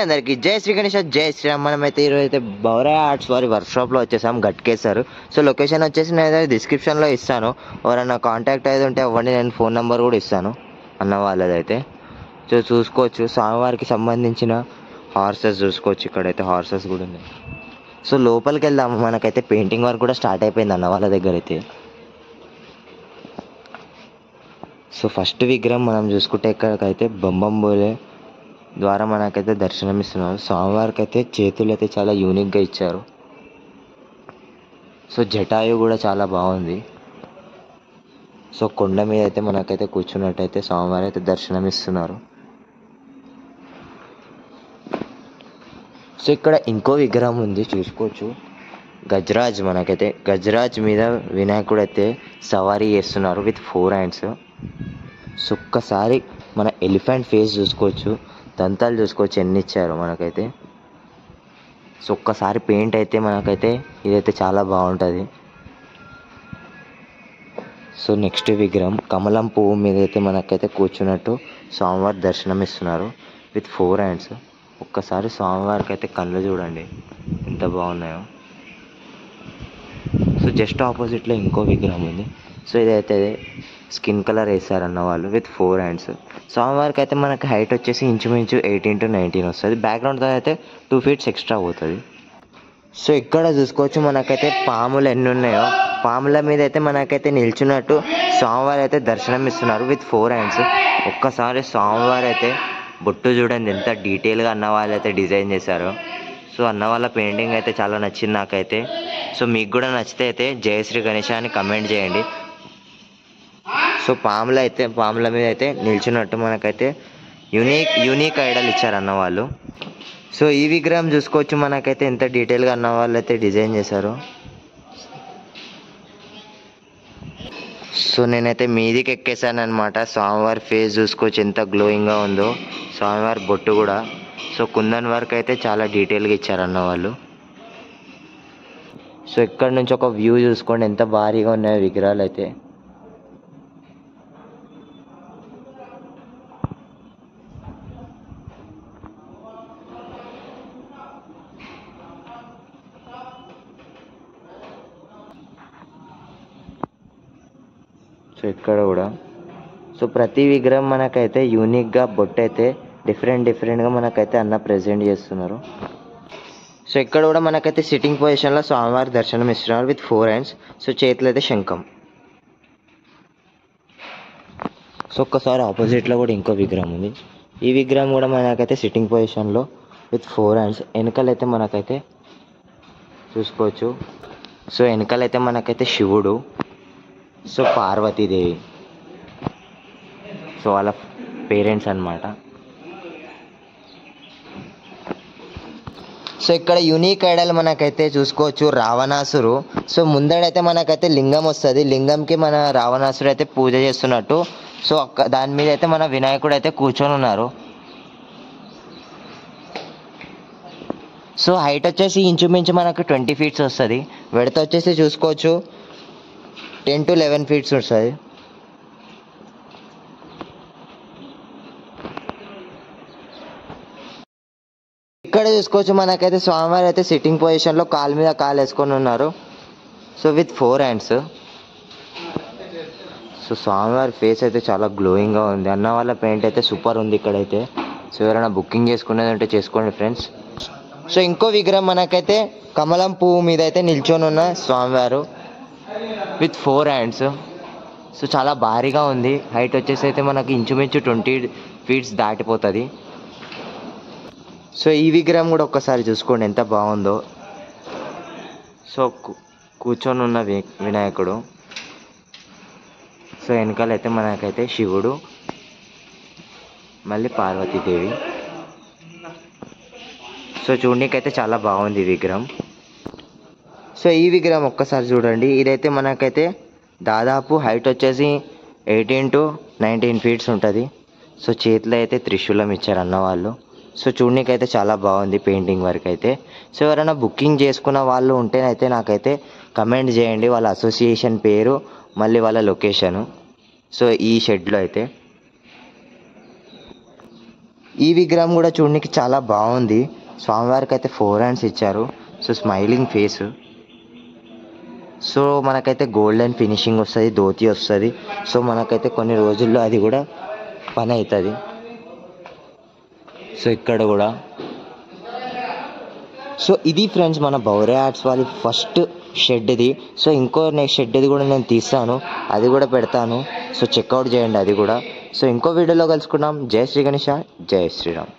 అందరికి జై శ్రీ గణేష్, జై శ్రీరామ్. మనమైతే ఈరోజు అయితే బౌరా ఆర్ట్స్ వారి వర్క్షాప్లో వచ్చేసాం, గట్కేసారు. సో లొకేషన్ వచ్చేసి నేను డిస్క్రిప్షన్లో ఇస్తాను. ఎవరైనా కాంటాక్ట్ అయితే ఉంటే అవ్వండి, నేను ఫోన్ నెంబర్ కూడా ఇస్తాను అన్న వాళ్ళదైతే. సో చూసుకోవచ్చు, స్వామివారికి సంబంధించిన హార్సెస్ చూసుకోవచ్చు. ఇక్కడైతే హార్సెస్ కూడా ఉన్నాయి. సో లోపలికి వెళ్దాము. మనకైతే పెయింటింగ్ వర్క్ కూడా స్టార్ట్ అయిపోయింది అన్న వాళ్ళ దగ్గర అయితే. సో ఫస్ట్ విగ్రహం మనం చూసుకుంటే ఇక్కడికైతే బొంబంబోలే ద్వారా మనకైతే దర్శనం ఇస్తున్నారు. స్వామివారికి అయితే చేతులు అయితే చాలా యూనిక్గా ఇచ్చారు. సో జటాయు కూడా చాలా బాగుంది. సో కొండ మీద అయితే మనకైతే కూర్చున్నట్టయితే స్వామివారి అయితే దర్శనం ఇస్తున్నారు. సో ఇక్కడ ఇంకో విగ్రహం ఉంది, చూసుకోవచ్చు. గజరాజ్, మనకైతే గజరాజ్ మీద వినాయకుడు అయితే సవారీ చేస్తున్నారు విత్ 4 హ్యాండ్స్. సో ఒక్కసారి మన ఎలిఫెంట్ ఫేస్ చూసుకోవచ్చు, దంతాలు చూసుకోవచ్చు ఎన్ని ఇచ్చారు మనకైతే. సో ఒక్కసారి పెయింట్ అయితే మనకైతే ఇదైతే చాలా బాగుంటుంది. సో నెక్స్ట్ విగ్రహం కమలం పువ్వు మీద అయితే మనకైతే కూర్చున్నట్టు స్వామివారి దర్శనం ఇస్తున్నారు విత్ 4 హ్యాండ్స్. ఒక్కసారి స్వామివారికి అయితే కళ్ళు చూడండి ఎంత బాగున్నాయో. సో జస్ట్ ఆపోజిట్లో ఇంకో విగ్రహం ఉంది. సో ఇదైతే స్కిన్ కలర్ వేసారన్న వాళ్ళు విత్ 4 హ్యాండ్స్. స్వామివారికి అయితే మనకి హైట్ వచ్చేసి ఇంచుమించు 18 to 19 వస్తుంది. బ్యాక్గ్రౌండ్తో అయితే 2 feet ఎక్స్ట్రా పోతుంది. సో ఇక్కడ చూసుకోవచ్చు మనకైతే పాములు ఎన్ని ఉన్నాయో. పాముల మీద అయితే మనకైతే నిల్చున్నట్టు స్వామివారు అయితే దర్శనం ఇస్తున్నారు విత్ 4 హ్యాండ్స్. ఒక్కసారి స్వామివారు అయితే బొట్టు చూడండి ఎంత డీటెయిల్గా అన్న వాళ్ళు అయితే డిజైన్ చేశారు. సో అన్న వాళ్ళ పెయింటింగ్ అయితే చాలా నచ్చింది నాకైతే. సో మీకు కూడా నచ్చితే అయితే జై శ్రీ గణేష్ అని కమెంట్ చేయండి. సో పాముల మీద అయితే నిల్చున్నట్టు మనకైతే యూనిక్ ఐడల్ ఇచ్చారు అన్న వాళ్ళు. సో ఈ విగ్రహం చూసుకోవచ్చు మనకైతే ఎంత డీటెయిల్గా అన్న వాళ్ళు అయితే డిజైన్ చేశారు. సో నేనైతే మీదికి ఎక్కేసాను అనమాట. స్వామివారి ఫేస్ చూసుకోవచ్చు ఎంత గ్లోయింగ్గా ఉందో, స్వామివారి బొట్టు కూడా. సో కుందన్ వర్క్ అయితే చాలా డీటెయిల్గా ఇచ్చారు అన్న వాళ్ళు. సో ఇక్కడ నుంచి ఒక వ్యూ చూసుకోండి ఎంత భారీగా ఉన్నాయో విగ్రహాలు అయితే. సో ఇక్కడ కూడా సో ప్రతి విగ్రహం మనకైతే యూనిక్గా బొట్టు అయితే డిఫరెంట్గా మనకైతే అన్న ప్రెజెంట్ చేస్తున్నారు. సో ఇక్కడ కూడా మనకైతే సిట్టింగ్ పొజిషన్లో స్వామివారి దర్శనం ఇస్తున్నారు విత్ 4 హ్యాండ్స్. సో చేతులు అయితే శంఖం. సో ఒక్కసారి ఆపోజిట్లో కూడా ఇంకో విగ్రహం ఉంది. ఈ విగ్రహం కూడా మనకైతే సిట్టింగ్ పొజిషన్లో విత్ 4 హ్యాండ్స్. వెనకాలైతే మనకైతే చూసుకోవచ్చు. సో వెనకాలైతే మనకైతే శివుడు, సో పార్వతీదేవి, సో వాళ్ళ పేరెంట్స్ అన్నమాట. సో ఇక్కడ యూనిక్ ఐడల్ మనకైతే చూసుకోవచ్చు రావణాసురు. సో ముందడైతే మనకైతే లింగం వస్తుంది, లింగంకి మన రావణాసురు అయితే పూజ చేస్తున్నట్టు. సో దాని మీద అయితే మన వినాయకుడు అయితే కూర్చొని ఉన్నారు. సో హైట్ వచ్చేసి ఇంచుమించు మనకు 20 feet వస్తుంది. వెడత వచ్చేసి చూసుకోవచ్చు 10 to 11 feet వస్తుంది. ఇక్కడ చూసుకోవచ్చు మనకైతే స్వామివారి అయితే సిట్టింగ్ పొజిషన్లో కాలు మీద కాలు వేసుకొని ఉన్నారు. So with 4 hands. సో స్వామివారి ఫేస్ అయితే చాలా గ్లోయింగ్గా ఉంది. అన్న వాళ్ళ పెయింట్ అయితే సూపర్ ఉంది ఇక్కడైతే. సో ఎవరైనా బుకింగ్ చేసుకునేది ఉంటే చేసుకోండి ఫ్రెండ్స్. సో ఇంకో విగ్రహం మనకైతే కమలం పువ్వు మీద అయితే నిల్చొని ఉన్న స్వామివారు విత్ 4 హ్యాండ్స్. సో చాలా భారీగా ఉంది. హైట్ వచ్చేసి అయితే మనకి ఇంచుమించు 20 feet దాటిపోతుంది. సో ఈ విగ్రహం కూడా ఒక్కసారి చూసుకోండి ఎంత బాగుందో. సో కూర్చొని ఉన్న వినాయకుడు. సో వెనకాలైతే మనకైతే శివుడు, మళ్ళీ పార్వతీదేవి. సో చూడనీకైతే చాలా బాగుంది ఈ విగ్రహం. సో ఈ విగ్రహం ఒక్కసారి చూడండి. ఇదైతే మనకైతే దాదాపు హైట్ వచ్చేసి 18 to 19 feet ఉంటుంది. సో చేతిలో అయితే త్రిశూలం ఇచ్చారు అన్న వాళ్ళు. సో చూడనీకైతే చాలా బాగుంది పెయింటింగ్ వర్క్ అయితే. సో ఎవరైనా బుకింగ్ చేసుకున్న వాళ్ళు ఉంటేనైతే నాకైతే కమెంట్ చేయండి, వాళ్ళ అసోసియేషన్ పేరు మళ్ళీ వాళ్ళ లొకేషను. సో ఈ షెడ్లో అయితే ఈ విగ్రహం కూడా చూడడానికి చాలా బాగుంది. స్వామివారికి అయితే 4 హ్యాండ్స్ ఇచ్చారు. So smiling face. సో మనకైతే గోల్డెన్ ఫినిషింగ్ వస్తుంది, ధోతి వస్తుంది. సో మనకైతే కొన్ని రోజుల్లో అది కూడా పని అవుతుంది. సో ఇక్కడ కూడా సో ఇది ఫ్రెండ్స్ మన బౌరే ఆర్ట్స్ వాళ్ళ ఫస్ట్ షెడ్ది. సో ఇంకో నెక్స్ట్ షెడ్ది కూడా నేను తీస్తాను, అది కూడా పెడతాను. సో చెక్అవుట్ చేయండి అది కూడా. సో ఇంకో వీడియోలో కలుసుకుందాం. జై శ్రీ గణేష, జై శ్రీరామ్.